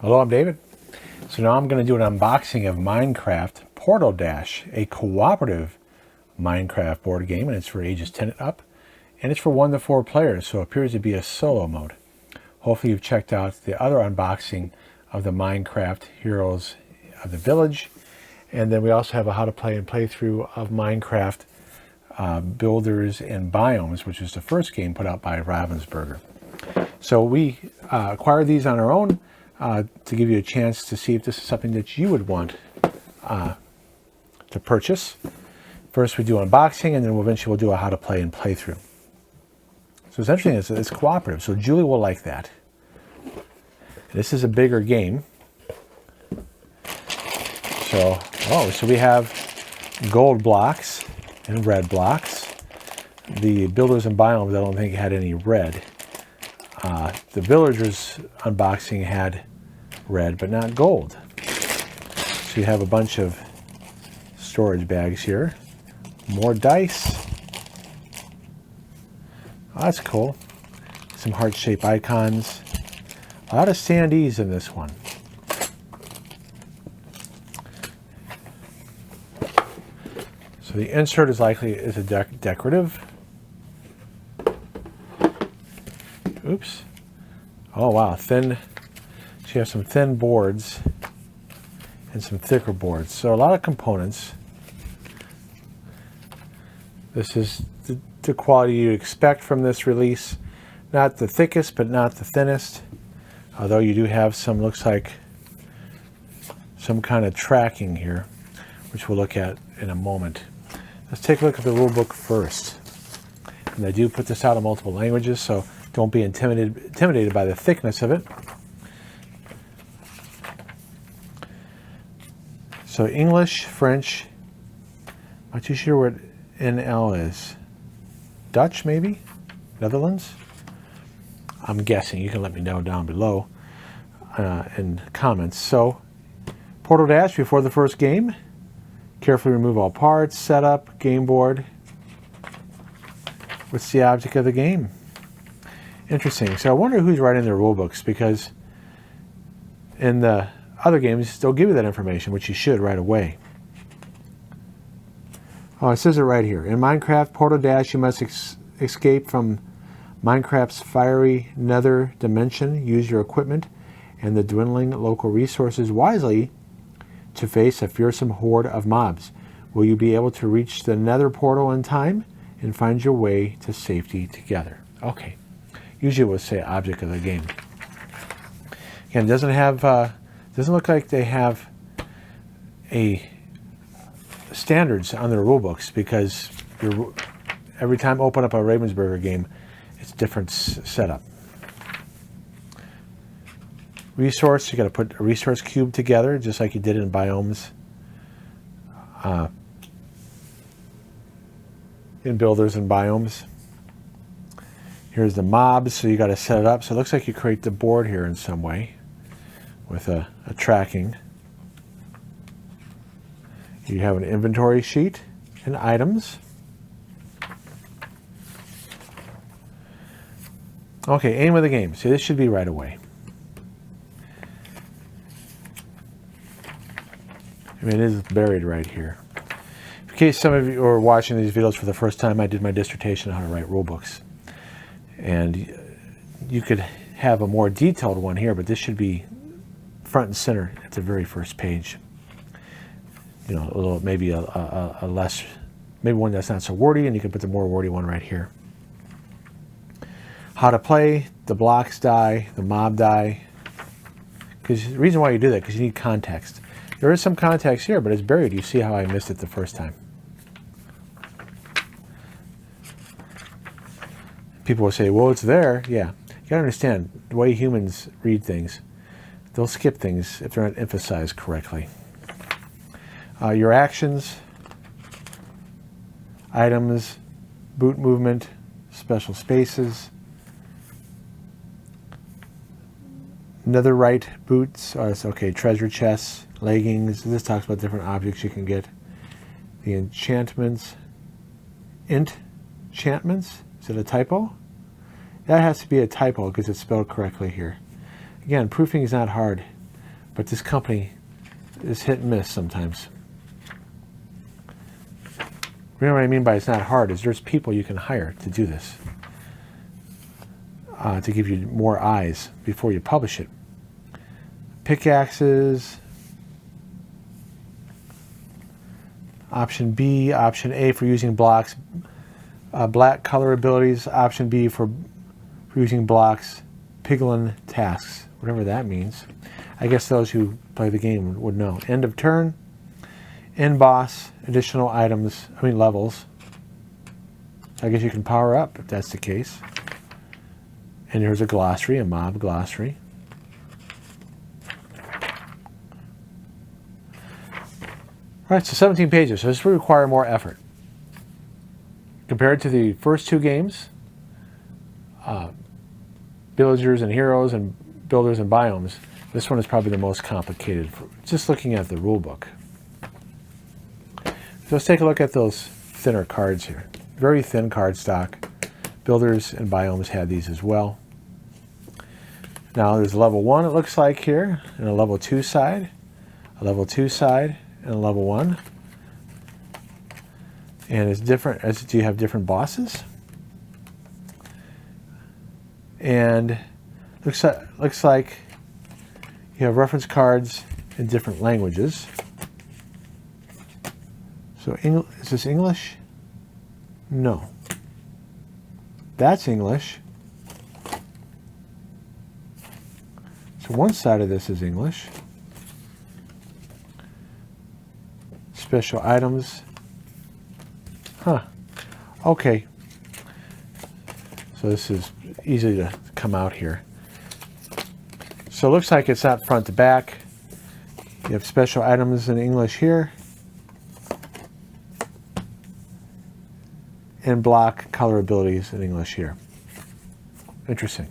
Hello, I'm David. So now I'm going to do an unboxing of Minecraft Portal Dash, a cooperative Minecraft board game, and it's for ages 10 and up, and it's for 1 to 4 players, so it appears to be a solo mode. Hopefully you've checked out the other unboxing of the Minecraft Heroes of the Village, and then we also have a how to play and playthrough of Minecraft Builders and Biomes, which is the first game put out by Ravensburger. So we acquired these on our own to give you a chance to see if this is something that you would want to purchase. First we do unboxing, and then eventually we'll do a how to play and playthrough. So it's interesting, it's cooperative, so Julie will like that. This is a bigger game. So we have gold blocks and red blocks. The Builders and Biomes, I don't think had any red. The Villagers unboxing had red, but not gold. So you have a bunch of storage bags here. More dice. Oh, that's cool. Some heart-shaped icons. A lot of standees in this one. So the insert is likely a decorative. Oops. Oh wow, thin. So you have some thin boards and some thicker boards. So a lot of components. This is the quality you expect from this release. Not the thickest, but not the thinnest. Although you do have some, looks like, some kind of tracking here, which we'll look at in a moment. Let's take a look at the rule book first. And I do put this out in multiple languages, so don't be intimidated by the thickness of it. So English, French, not too sure what NL is. Dutch, maybe? Netherlands? I'm guessing. You can let me know down below in comments. So, Portal Dash before the first game. Carefully remove all parts, setup, game board. What's the object of the game? Interesting. So I wonder who's writing their rule books, because in the other games they'll give you that information, which you should right away. Oh, it says it right here. In Minecraft Portal Dash, you must escape from Minecraft's fiery nether dimension. Use your equipment and the dwindling local resources wisely to face a fearsome horde of mobs. Will you be able to reach the nether portal in time and find your way to safety together? Okay. Usually we'll say object of the game. Again, it doesn't look like they have a standards on their rule books, because every time I open up a Ravensburger game, it's different setup. Resource, you got to put a resource cube together, just like you did in Biomes, in Builders and Biomes. Here's the mobs, so you got to set it up. So it looks like you create the board here in some way with a tracking. You have an inventory sheet and items. Okay, aim of the game. So this should be right away. I mean, it is buried right here. In case some of you are watching these videos for the first time, I did my dissertation on how to write rule books. And you could have a more detailed one here, but this should be front and center at the very first page. You know, a little, maybe a less, maybe one that's not so wordy, and you can put the more wordy one right here. How to play, the blocks die, the mob die. Because the reason why you do that, because you need context. There is some context here, but it's buried. You see how I missed it the first time. People will say, well, it's there. Yeah, you gotta understand the way humans read things. They'll skip things if they're not emphasized correctly. Your actions, items, boot movement, special spaces, netherite boots, okay, treasure chests, leggings. This talks about different objects you can get. The enchantments, enchantments, is it a typo? That has to be a typo because it's spelled correctly here. Again, proofing is not hard. But this company is hit and miss sometimes. Remember what I mean by it's not hard is there's people you can hire to do this. To give you more eyes before you publish it. Pickaxes. Option B, option A for using blocks. Black color abilities. Option B for using blocks. Piglin tasks. Whatever that means. I guess those who play the game would know. End of turn. End boss. Additional items. Levels. I guess you can power up if that's the case. And here's a glossary, a mob glossary. All right, so 17 pages. So this will require more effort. Compared to the first two games, Villagers and Heroes and Builders and Biomes, this one is probably the most complicated, just looking at the rule book. So let's take a look at those thinner cards here. Very thin card stock. Builders and Biomes had these as well. Now there's a level 1 it looks like here, and a level 2 side, a level 2 side, and a level 1. And it's different, as do you have different bosses? And looks like you have reference cards in different languages. So is this English? No. That's English. So one side of this is English. Special items. Huh. Okay. So this is easy to come out here. So it looks like it's not front to back. You have special items in English here. And block color abilities in English here. Interesting.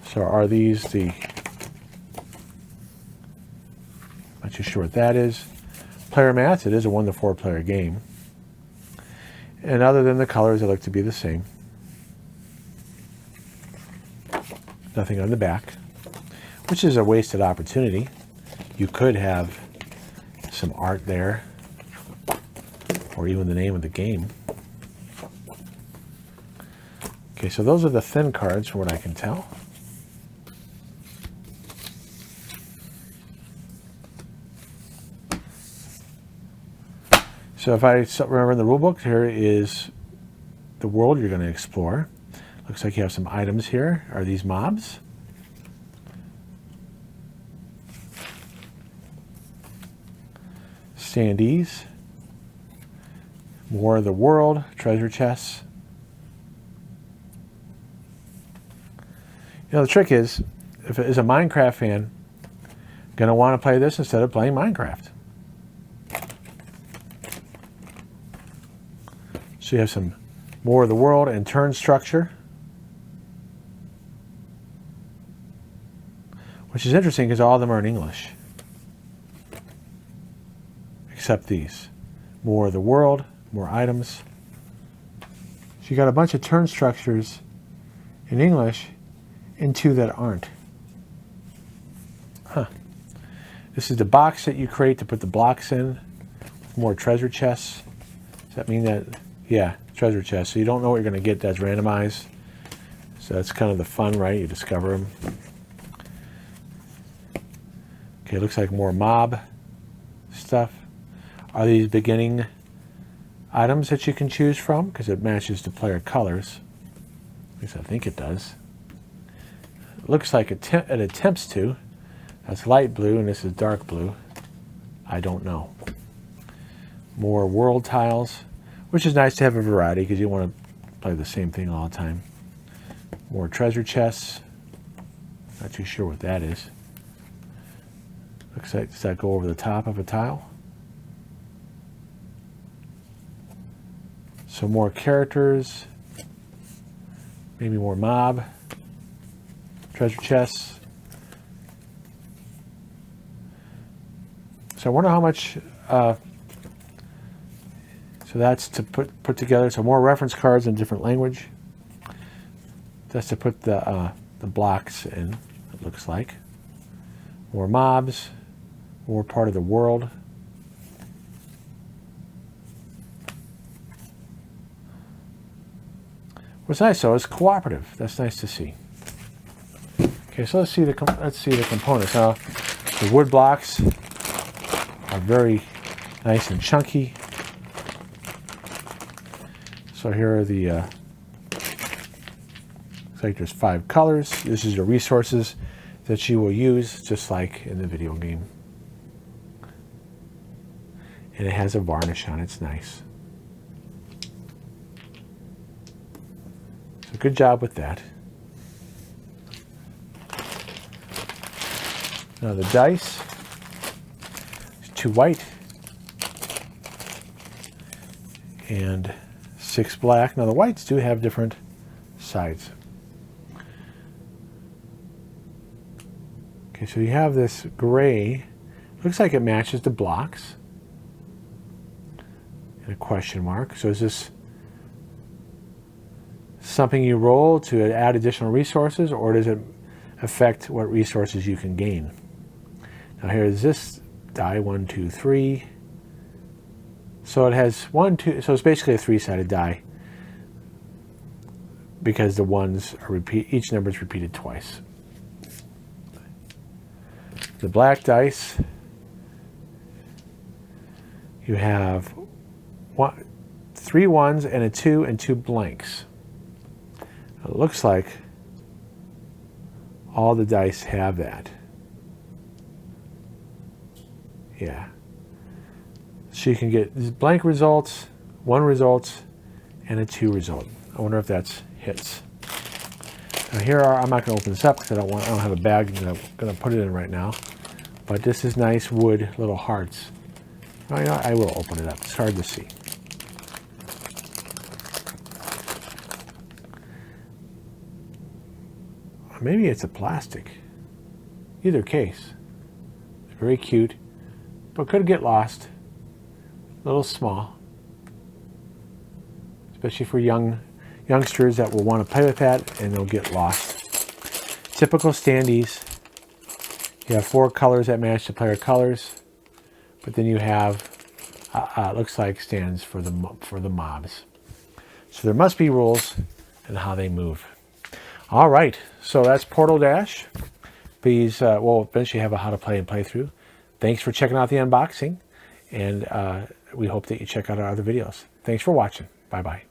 So are these the... Not too sure what that is. Player mats, it is a 1 to 4 player game. And other than the colors, they look to be the same. Nothing on the back, which is a wasted opportunity. You could have some art there, or even the name of the game. Okay, so those are the thin cards from what I can tell. So if I remember in the rulebook, here is the world you're going to explore. Looks like you have some items here. Are these mobs? Standees. More of the world. Treasure chests. You know, the trick is, if it is a Minecraft fan, going to want to play this instead of playing Minecraft. So you have some more of the world and turn structure, which is interesting because all of them are in English, except these. More of the world, more items. So you got a bunch of turn structures in English and 2 that aren't. Huh. This is the box that you create to put the blocks in. More treasure chests. Does that mean that... Yeah, treasure chest. So you don't know what you're going to get that's randomized. So that's kind of the fun, right? You discover them. Okay, looks like more mob stuff. Are these beginning items that you can choose from? Because it matches the player colors. At least I think it does. It looks like it attempts to. That's light blue and this is dark blue. I don't know. More world tiles. Which is nice to have a variety because you want to play the same thing all the time. More treasure chests. Not too sure what that is. Looks like, does that go over the top of a tile? So more characters. Maybe more mob. Treasure chests. So I wonder how much... So that's to put together, so more reference cards in different language. That's to put the blocks in. it looks like. More mobs, more part of the world. What's nice though is cooperative. That's nice to see. Okay, so let's see the components. Now, the wood blocks are very nice and chunky. So here are the. Looks like there's 5 colors. This is your resources that you will use, just like in the video game. And it has a varnish on it. It's nice. So good job with that. Now the dice, there's 2 white and 6 black. Now the whites do have different sides. Okay, so you have this gray, looks like it matches the blocks, and a question mark. So is this something you roll to add additional resources, or does it affect what resources you can gain? Now here's this die, 1, 2, 3. So it has 1, 2, so it's basically a 3-sided die because the ones are each number is repeated twice. The black dice, you have 3 ones and a 2 and 2 blanks. It looks like all the dice have that. Yeah. So you can get blank results, 1 result, and a 2 result. I wonder if that's hits. Now here I'm not going to open this up because I don't have a bag that I'm going to put it in right now. But this is nice wood little hearts. Oh, you know, I will open it up. It's hard to see. Maybe it's a plastic. Either case. It's very cute, but could get lost. A little small. Especially for youngsters that will want to play with that and they'll get lost. Typical standees. You have 4 colors that match the player colors, but then you have looks like stands for the mobs. So there must be rules in how they move. All right, so that's Portal Dash. Please, we'll eventually have a how to play and playthrough. Thanks for checking out the unboxing, and we hope that you check out our other videos. Thanks for watching. Bye bye.